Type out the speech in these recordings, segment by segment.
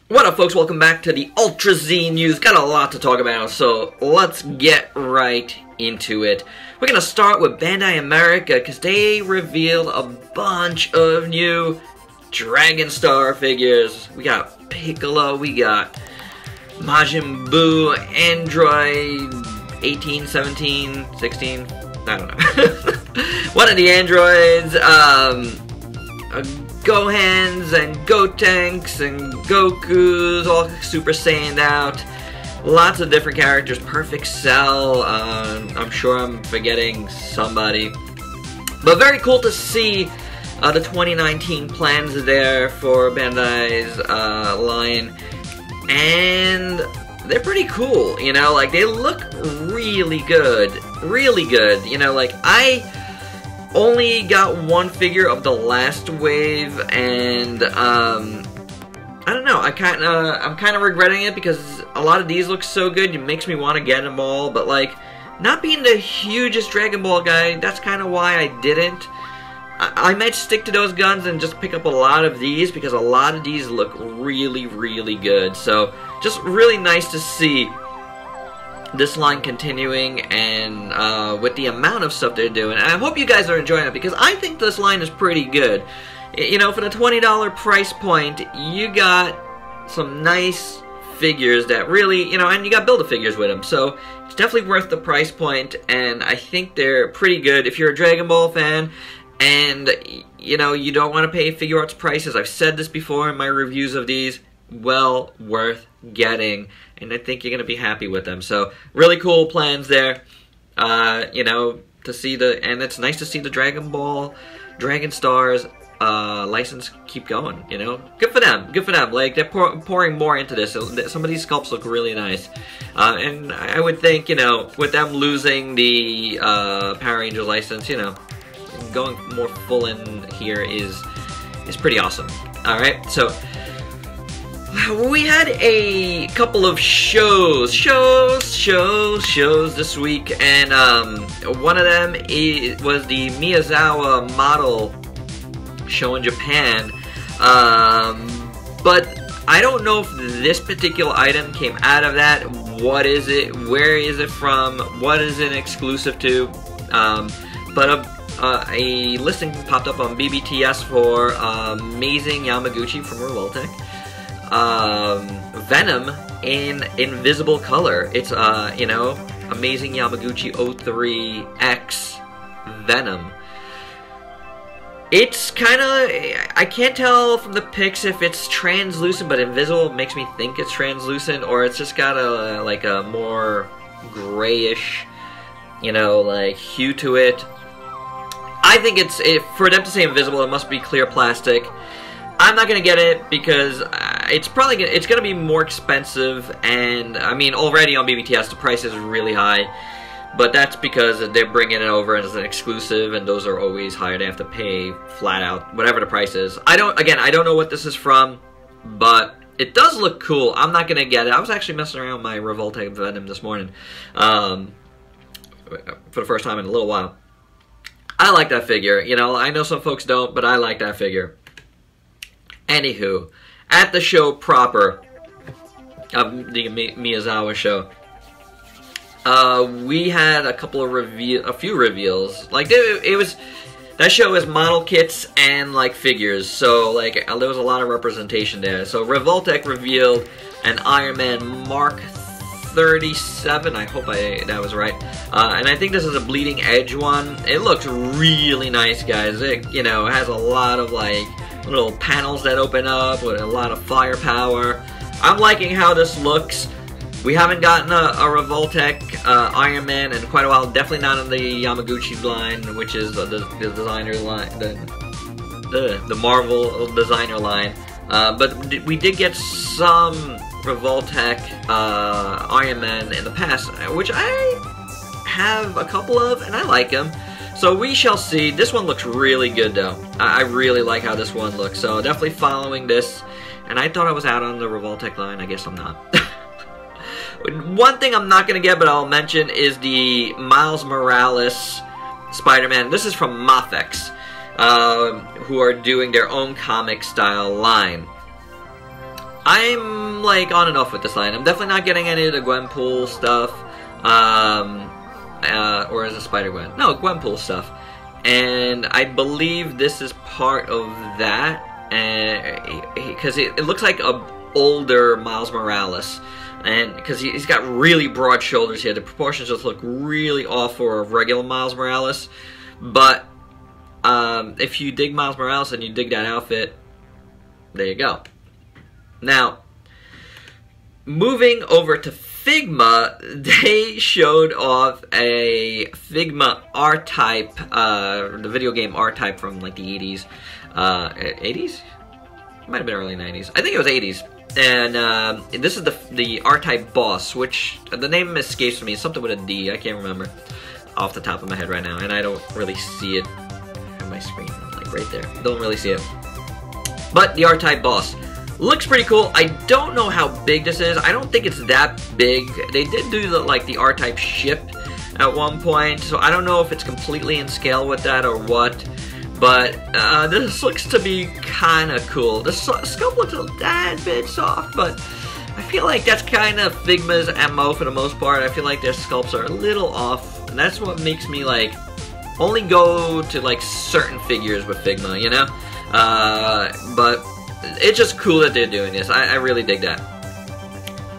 What up, folks? Welcome back to the Ultrazilla News. Got a lot to talk about, so let's get right into it. We're gonna start with Bandai America, because they revealed a bunch of new Dragon Star figures. We got Piccolo, we got Majin Buu, Android 18, 17, 16, I don't know. One of the androids, Gohans and Gotenks and Gokus, all Super Saiyan out. Lots of different characters. Perfect Cell. I'm sure I'm forgetting somebody. But very cool to see the 2019 plans there for Bandai's line. And they're pretty cool, you know, like they look really good. Really good. You know, like I only got one figure of the last wave, and I don't know. I'm kind of regretting it because a lot of these look so good. It makes me want to get them all, but like, not being the hugest Dragon Ball guy, that's kind of why I didn't. I might stick to those guns and just pick up a lot of these because a lot of these look really, really good. So just really nice to see this line continuing, and with the amount of stuff they're doing. And I hope you guys are enjoying it because I think this line is pretty good. You know, for the $20 price point, you got some nice figures that really, you know, and you got Build-A-Figures with them. So it's definitely worth the price point, and I think they're pretty good. If you're a Dragon Ball fan and, you know, you don't want to pay figure arts prices, I've said this before in my reviews of these, well worth getting, and I think you're going to be happy with them. So really cool plans there, you know, to see and it's nice to see the Dragon Ball, Dragon Stars license keep going, you know. Good for them, good for them. Like, they're pouring more into this. Some of these sculpts look really nice, and I would think, you know, with them losing the Power Rangers license, you know, going more full in here is pretty awesome. Alright, so we had a couple of shows this week, and one of them was the Miyazawa model show in Japan, but I don't know if this particular item came out of that. What is it? Where is it from? What is it exclusive to? But a listing popped up on BBTS for Amazing Yamaguchi from Revoltech. Venom in invisible color. It's you know, Amazing Yamaguchi 03X Venom. It's kind of, I can't tell from the pics if it's translucent, but invisible makes me think it's translucent, or it's just got a like a more grayish, you know, like hue to it. I think for them to say invisible, it must be clear plastic. I'm not gonna get it because it's gonna be more expensive, and I mean, already on BBTS the price is really high, but that's because they're bringing it over as an exclusive, and those are always higher. They have to pay flat out whatever the price is. I don't know what this is from, but it does look cool. I'm not gonna get it. I was actually messing around with my Revoltech Venom this morning for the first time in a little while. I like that figure. You know, I know some folks don't, but I like that figure. Anywho, at the show proper, the Miyazawa show, we had a few reveals. Like, that show is model kits and like figures, so like there was a lot of representation there. So Revoltech revealed an Iron Man Mark 37. I hope that was right. And I think this is a bleeding edge one. It looks really nice, guys. It, you know, has a lot of like little panels that open up with a lot of firepower. I'm liking how this looks. We haven't gotten a Revoltech Iron Man in quite a while. Definitely not in the Yamaguchi line, which is the designer line, the Marvel designer line. But we did get some Revoltech Iron Man in the past, which I have a couple of, and I like them. So we shall see. This one looks really good, though. I really like how this one looks. So definitely following this. And I thought I was out on the Revoltech line. I guess I'm not. One thing I'm not going to get, but I'll mention, is the Miles Morales Spider-Man. This is from Mafex, who are doing their own comic style line. I'm like on and off with this line. I'm definitely not getting any of the Gwenpool stuff, or is it Spider-Gwen? No, Gwenpool stuff. And I believe this is part of that, because it looks like a older Miles Morales, and because he's got really broad shoulders here. The proportions just look really off for a regular Miles Morales. But if you dig Miles Morales and you dig that outfit, there you go. Now, moving over to Figma, they showed off a Figma R-Type, the video game R-Type from like the 80s. 80s? Might have been early 90s. I think it was 80s. And this is the R-Type boss, which the name escapes me. It's something with a D. I can't remember off the top of my head right now. And I don't really see it on my screen, like right there. Don't really see it. But the R-Type boss. Looks pretty cool. I don't know how big this is. I don't think it's that big. They did do the R-Type ship at one point, so I don't know if it's completely in scale with that or what. But this looks to be kind of cool. The sculpt looks a tad bit soft, but I feel like that's kind of Figma's MO for the most part. I feel like their sculpts are a little off, and that's what makes me like only go to like certain figures with Figma, you know? But it's just cool that they're doing this. I really dig that.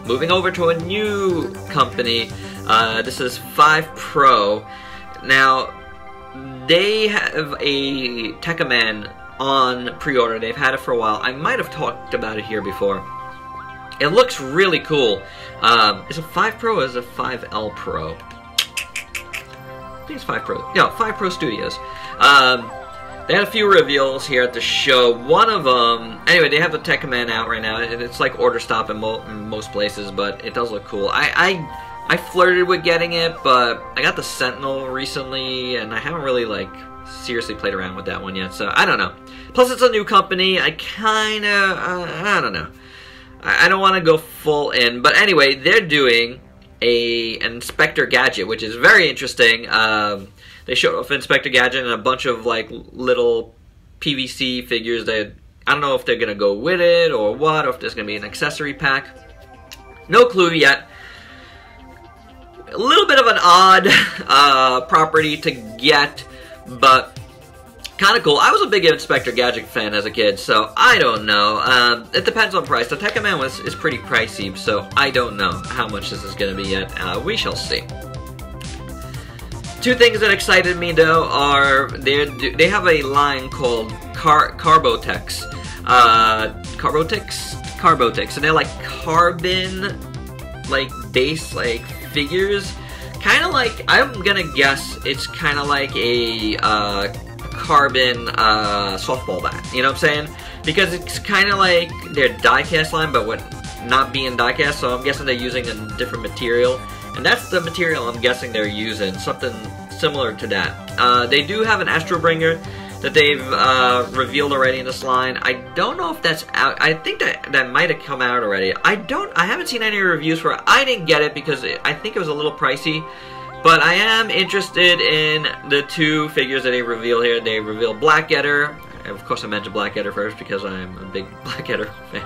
Moving over to a new company. This is 5 Pro. Now, they have a Tekkaman on pre-order. They've had it for a while. I might have talked about it here before. It looks really cool. Is it 5 Pro or is it 5L Pro? I think it's 5 Pro. Yeah, 5 Pro Studios. They had a few reveals here at the show. One of them, anyway, they have the Tekkaman out right now. It's like order stop in most places, but it does look cool. I flirted with getting it, but I got the Sentinel recently, and I haven't really like seriously played around with that one yet. So I don't know. Plus, it's a new company. I kind of, I don't know. I don't want to go full in, but anyway, they're doing an Inspector Gadget, which is very interesting. They showed off Inspector Gadget and a bunch of like little PVC figures that I don't know if they're gonna go with it or what, or if there's gonna be an accessory pack. No clue yet. A little bit of an odd property to get, but kind of cool. I was a big Inspector Gadget fan as a kid, so I don't know. It depends on price. The Tekkaman is pretty pricey, so I don't know how much this is gonna be yet. We shall see. Two things that excited me though are they have a line called Carbotex. Carbotex, and they're like carbon, like base, like figures. Kind of like, I'm gonna guess it's kind of like a carbon softball bat. You know what I'm saying? Because it's kind of like their die-cast line, but with not being die-cast. So I'm guessing they're using a different material. And that's the material I'm guessing they're using, something similar to that. They do have an Astro Bringer that they've revealed already in this line. I don't know if that's out. I think that might have come out already. I haven't seen any reviews for it. I didn't get it because I think it was a little pricey. But I am interested in the two figures that they reveal here. They reveal Blackadder. Of course, I mentioned Blackadder first because I'm a big Blackadder fan.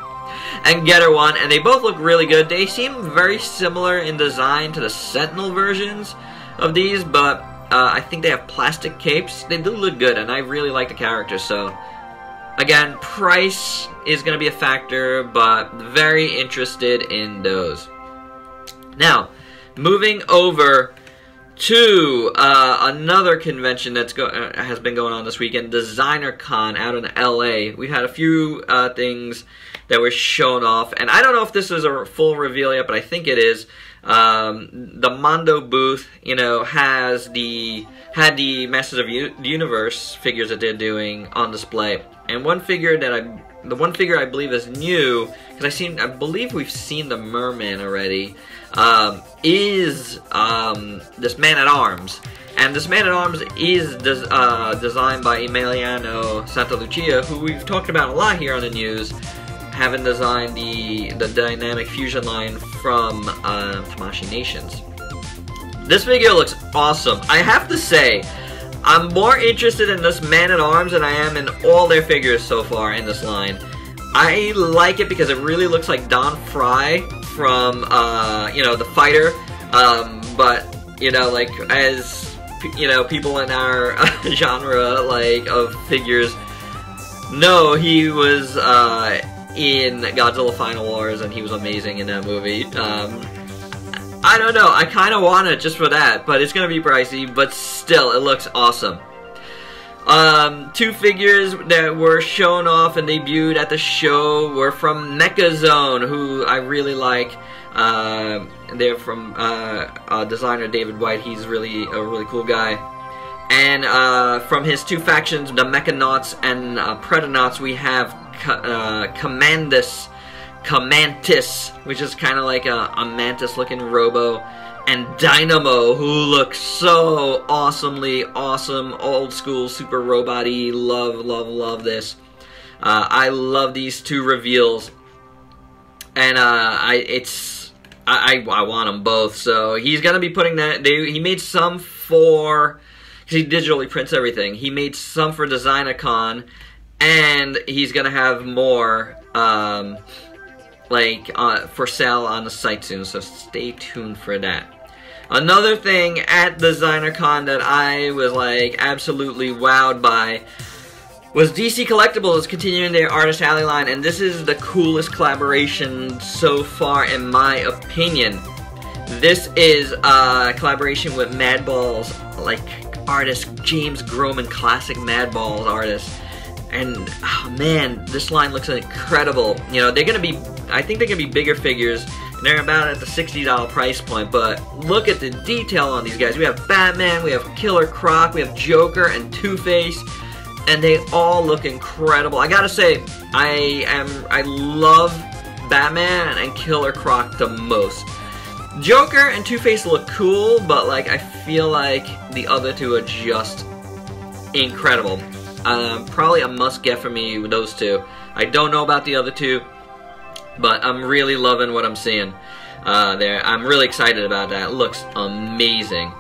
And Getter one, and they both look really good. They seem very similar in design to the Sentinel versions of these, but I think they have plastic capes. They do look good, and I really like the characters. So, again, price is going to be a factor, but very interested in those. Now, moving over to another convention that's has been going on this weekend, Designer Con out in LA. We've had a few things that were shown off, and I don't know if this is a full reveal yet, but I think it is. The Mondo booth, you know, had the Masters of the Universe figures that they're doing on display, and one figure the one figure I believe is new, because I believe we've seen the Merman already, is this Man-at-Arms. And this Man-at-Arms is designed by Emiliano Santalucia, who we've talked about a lot here on the news, having designed the Dynamic Fusion line from Tamashii Nations. This figure looks awesome. I have to say, I'm more interested in this Man-at-Arms than I am in all their figures so far in this line. I like it because it really looks like Don Fry from, you know, The Fighter, but, you know, like, as, you know, people in our genre, like, of figures know, he was, in Godzilla Final Wars, and he was amazing in that movie. I don't know, I kind of want it just for that, but it's gonna be pricey, but still, it looks awesome. Two figures that were shown off and debuted at the show were from MechaZone, who I really like. They're from designer David White. He's really a really cool guy. And from his two factions, the Mechanauts and Predanauts, we have Commantis, which is kind of like a mantis-looking robo, and Dynamo, who looks so awesomely awesome, old school, super robot-y. Love, love, love this. I love these two reveals, and I want them both. So he's gonna be putting that. He made some for, because he digitally prints everything. He made some for Design-A-Con, and he's gonna have more for sale on the site soon, so stay tuned for that. Another thing at Design-A-Con that I was like absolutely wowed by was DC Collectibles is continuing their Artist Alley line, and this is the coolest collaboration so far in my opinion. This is a collaboration with Madball's like artist James Groman, classic Madball's artist. And, oh man, this line looks incredible. You know, they're going to be, I think they're going to be bigger figures. And they're about at the $60 price point. But look at the detail on these guys. We have Batman, we have Killer Croc, we have Joker and Two-Face. And they all look incredible. I gotta say, I love Batman and Killer Croc the most. Joker and Two-Face look cool, but like I feel like the other two are just incredible. Probably a must-get for me with those two. I don't know about the other two, but I'm really loving what I'm seeing there. I'm really excited about that. It looks amazing.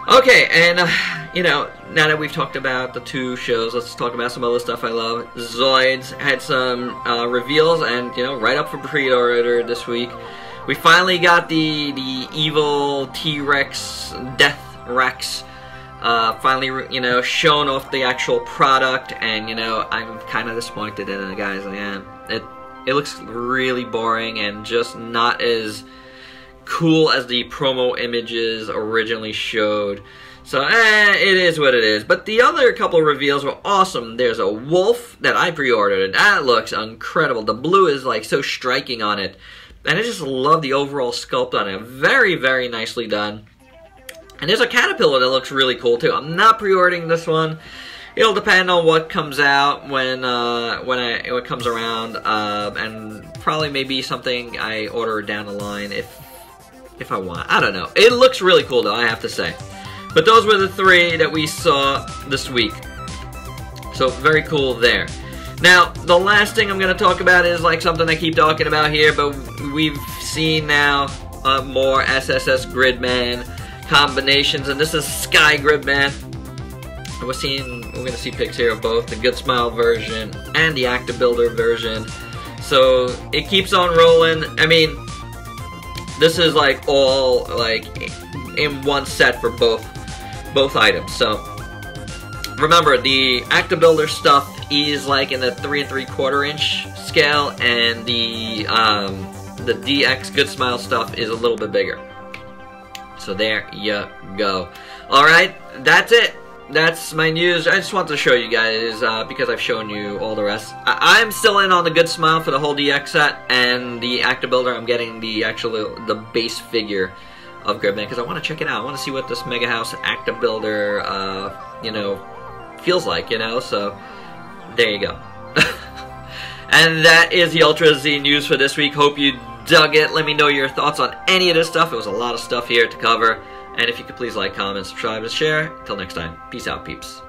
Okay, and you know, now that we've talked about the two shows, let's talk about some other stuff I love. Zoids had some reveals, and you know, right up for pre-order this week. We finally got the evil T-Rex, Death Rex. Finally, you know, shown off the actual product, and you know, I'm kind of disappointed in it, guys. Yeah, it looks really boring and just not as cool as the promo images originally showed. So, it is what it is. But the other couple reveals were awesome. There's a wolf that I pre-ordered. That looks incredible. The blue is like so striking on it, and I just love the overall sculpt on it. Very, very nicely done. And there's a caterpillar that looks really cool too. I'm not pre-ordering this one. It'll depend on what comes out when it comes around, and probably maybe something I order down the line if I want. I don't know. It looks really cool though, I have to say. But those were the three that we saw this week. So very cool there. Now, the last thing I'm going to talk about is like something I keep talking about here, but we've seen now more SSS Gridman combinations, and this is Sky Gridman. We're going to see pics here of both the Good Smile version and the Actor Builder version. So it keeps on rolling. I mean, this is like all like in one set for both items. So remember, the Actor Builder stuff is like in the 3 3/4 inch scale, and the DX Good Smile stuff is a little bit bigger. So there you go. Alright, that's it. That's my news. I just wanted to show you guys because I've shown you all the rest. I'm still in on the Good Smile for the whole DX set, and the Actor Builder I'm getting the base figure of Gridman because I want to check it out. I want to see what this Mega House Actor Builder you know, feels like, you know, so there you go. And that is the Ultra Z news for this week. Hope you dug it. Let me know your thoughts on any of this stuff. It was a lot of stuff here to cover. And if you could please like, comment, subscribe, and share. Until next time, peace out, peeps.